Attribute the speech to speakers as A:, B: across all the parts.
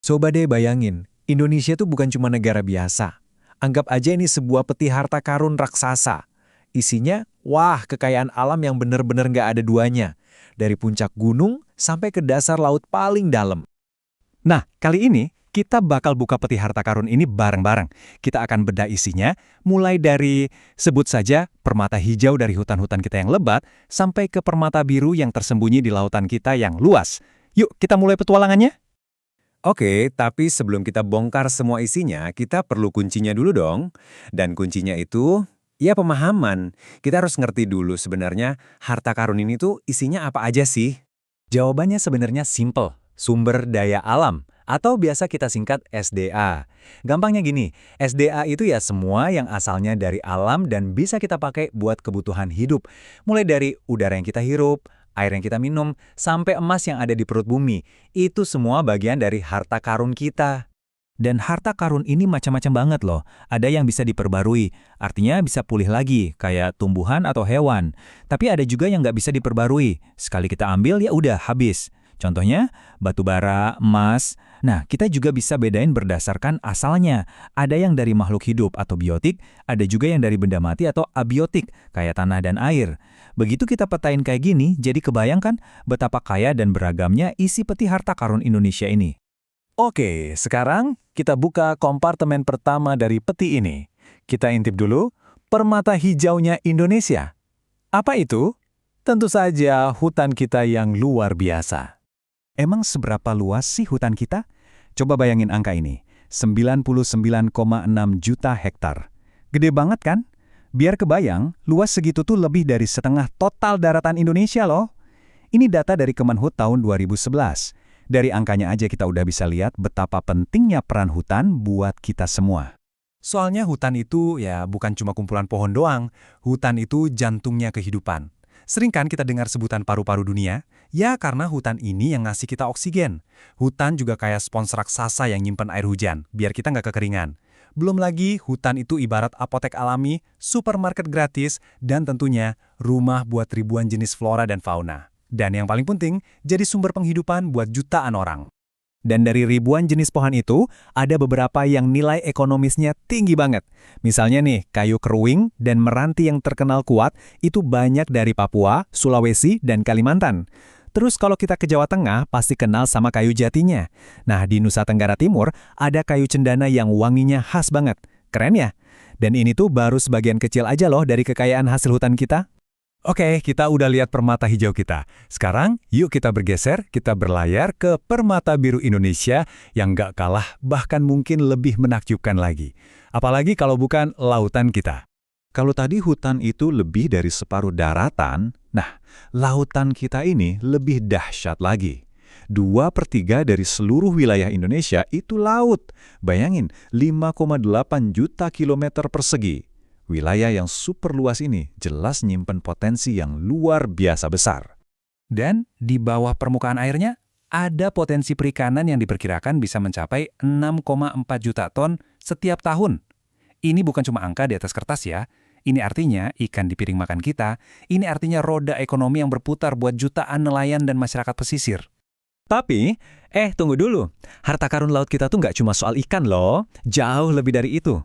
A: Coba deh bayangin, Indonesia tuh bukan cuma negara biasa. Anggap aja ini sebuah peti harta karun raksasa. Isinya, wah kekayaan alam yang bener-bener nggak ada duanya. Dari puncak gunung sampai ke dasar laut paling dalam.
B: Nah, kali ini kita bakal buka peti harta karun ini bareng-bareng. Kita akan bedah isinya, mulai dari sebut saja permata hijau dari hutan-hutan kita yang lebat, sampai ke permata biru yang tersembunyi di lautan kita yang luas. Yuk, kita mulai petualangannya.
C: Oke, tapi sebelum kita bongkar semua isinya, kita perlu kuncinya dulu dong. Dan kuncinya itu, ya pemahaman. Kita harus ngerti dulu sebenarnya harta karun ini tuh isinya apa aja sih?
B: Jawabannya sebenarnya simple, sumber daya alam, atau biasa kita singkat SDA. Gampangnya gini, SDA itu ya semua yang asalnya dari alam dan bisa kita pakai buat kebutuhan hidup. Mulai dari udara yang kita hirup, air yang kita minum, sampai emas yang ada di perut bumi. Itu semua bagian dari harta karun kita. Dan harta karun ini macam-macam banget loh. Ada yang bisa diperbarui, artinya bisa pulih lagi, kayak tumbuhan atau hewan. Tapi ada juga yang nggak bisa diperbarui. Sekali kita ambil, ya udah habis. Contohnya, batu bara, emas. Nah, kita juga bisa bedain berdasarkan asalnya. Ada yang dari makhluk hidup atau biotik, ada juga yang dari benda mati atau abiotik, kayak tanah dan air. Begitu kita petain kayak gini, jadi kebayangkan betapa kaya dan beragamnya isi peti harta karun Indonesia ini. Oke, sekarang kita buka kompartemen pertama dari peti ini. Kita intip dulu, permata hijaunya Indonesia. Apa itu? Tentu saja hutan kita yang luar biasa. Emang seberapa luas sih hutan kita? Coba bayangin angka ini, 99,6 juta hektar. Gede banget kan? Biar kebayang, luas segitu tuh lebih dari setengah total daratan Indonesia loh. Ini data dari Kemenhut tahun 2011. Dari angkanya aja kita udah bisa lihat betapa pentingnya peran hutan buat kita semua. Soalnya hutan itu ya bukan cuma kumpulan pohon doang, hutan itu jantungnya kehidupan. Sering kan kita dengar sebutan paru-paru dunia? Ya karena hutan ini yang ngasih kita oksigen. Hutan juga kayak spons raksasa yang nyimpen air hujan, biar kita nggak kekeringan. Belum lagi, hutan itu ibarat apotek alami, supermarket gratis, dan tentunya rumah buat ribuan jenis flora dan fauna. Dan yang paling penting, jadi sumber penghidupan buat jutaan orang. Dan dari ribuan jenis pohon itu, ada beberapa yang nilai ekonomisnya tinggi banget. Misalnya nih, kayu keruing dan meranti yang terkenal kuat itu banyak dari Papua, Sulawesi, dan Kalimantan. Terus kalau kita ke Jawa Tengah, pasti kenal sama kayu jatinya. Nah, di Nusa Tenggara Timur, ada kayu cendana yang wanginya khas banget. Keren ya? Dan ini tuh baru sebagian kecil aja loh dari kekayaan hasil hutan kita. Oke, kita udah lihat permata hijau kita. Sekarang, yuk kita bergeser, kita berlayar ke permata biru Indonesia yang gak kalah, bahkan mungkin lebih menakjubkan lagi. Apalagi kalau bukan lautan kita. Kalau tadi hutan itu lebih dari separuh daratan, nah, lautan kita ini lebih dahsyat lagi. 2/3 dari seluruh wilayah Indonesia itu laut. Bayangin, 5,8 juta kilometer persegi. Wilayah yang super luas ini jelas nyimpen potensi yang luar biasa besar. Dan di bawah permukaan airnya, ada potensi perikanan yang diperkirakan bisa mencapai 6,4 juta ton setiap tahun. Ini bukan cuma angka di atas kertas ya. Ini artinya ikan di piring makan kita, ini artinya roda ekonomi yang berputar buat jutaan nelayan dan masyarakat pesisir. Tapi, tunggu dulu. Harta karun laut kita tuh nggak cuma soal ikan loh, jauh lebih dari itu.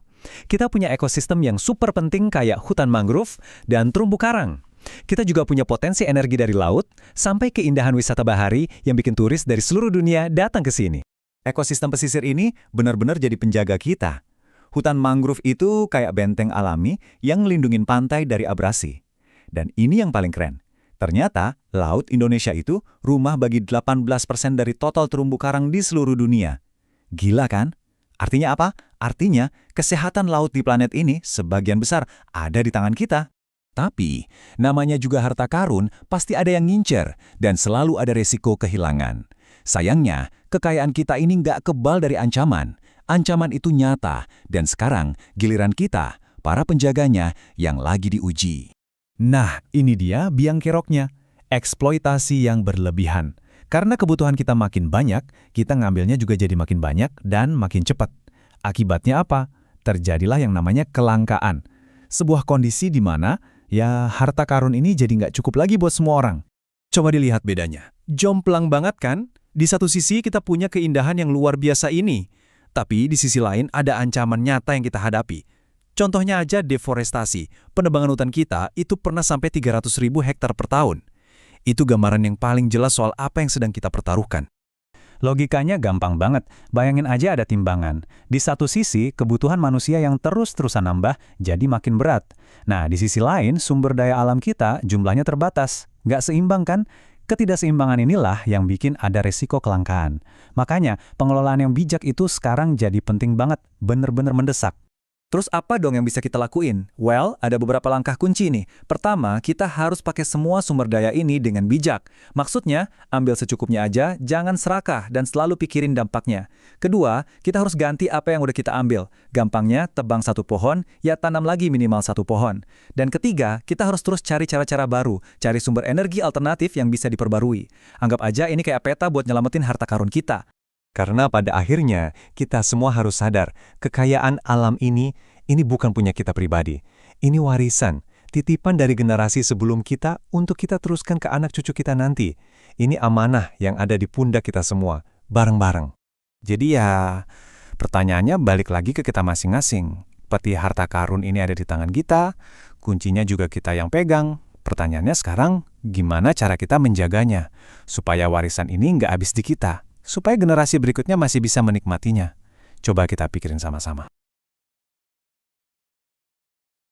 B: Kita punya ekosistem yang super penting kayak hutan mangrove dan terumbu karang. Kita juga punya potensi energi dari laut sampai keindahan wisata bahari yang bikin turis dari seluruh dunia datang ke sini. Ekosistem pesisir ini benar-benar jadi penjaga kita. Hutan mangrove itu kayak benteng alami yang ngelindungin pantai dari abrasi. Dan ini yang paling keren. Ternyata, laut Indonesia itu rumah bagi 18% dari total terumbu karang di seluruh dunia. Gila kan? Artinya apa? Artinya, kesehatan laut di planet ini sebagian besar ada di tangan kita. Tapi, namanya juga harta karun, pasti ada yang ngincer dan selalu ada resiko kehilangan. Sayangnya, kekayaan kita ini nggak kebal dari ancaman. Ancaman itu nyata, dan sekarang giliran kita, para penjaganya, yang lagi diuji. Nah, ini dia biang keroknya, eksploitasi yang berlebihan. Karena kebutuhan kita makin banyak, kita ngambilnya juga jadi makin banyak dan makin cepat. Akibatnya apa? Terjadilah yang namanya kelangkaan. Sebuah kondisi di mana, ya harta karun ini jadi nggak cukup lagi buat semua orang. Coba dilihat bedanya. Jomplang banget kan? Di satu sisi kita punya keindahan yang luar biasa ini, tapi di sisi lain ada ancaman nyata yang kita hadapi. Contohnya aja deforestasi. Penebangan hutan kita itu pernah sampai 300.000 hektar per tahun. Itu gambaran yang paling jelas soal apa yang sedang kita pertaruhkan.
D: Logikanya gampang banget. Bayangin aja ada timbangan. Di satu sisi, kebutuhan manusia yang terus-terusan nambah jadi makin berat. Nah, di sisi lain, sumber daya alam kita jumlahnya terbatas. Nggak seimbang kan? Ketidakseimbangan inilah yang bikin ada resiko kelangkaan. Makanya, pengelolaan yang bijak itu sekarang jadi penting banget, bener-bener mendesak.
B: Terus apa dong yang bisa kita lakuin? Well, ada beberapa langkah kunci nih. Pertama, kita harus pakai semua sumber daya ini dengan bijak. Maksudnya, ambil secukupnya aja, jangan serakah dan selalu pikirin dampaknya. Kedua, kita harus ganti apa yang udah kita ambil. Gampangnya, tebang satu pohon, ya tanam lagi minimal satu pohon. Dan ketiga, kita harus terus cari cara-cara baru, cari sumber energi alternatif yang bisa diperbarui. Anggap aja ini kayak peta buat nyelamatin harta karun kita.
C: Karena pada akhirnya, kita semua harus sadar, kekayaan alam ini bukan punya kita pribadi. Ini warisan, titipan dari generasi sebelum kita untuk kita teruskan ke anak cucu kita nanti. Ini amanah yang ada di pundak kita semua, bareng-bareng.
B: Jadi ya, pertanyaannya balik lagi ke kita masing-masing. Peti harta karun ini ada di tangan kita, kuncinya juga kita yang pegang. Pertanyaannya sekarang, gimana cara kita menjaganya? Supaya warisan ini nggak habis di kita. Supaya generasi berikutnya masih bisa menikmatinya. Coba kita pikirin sama-sama.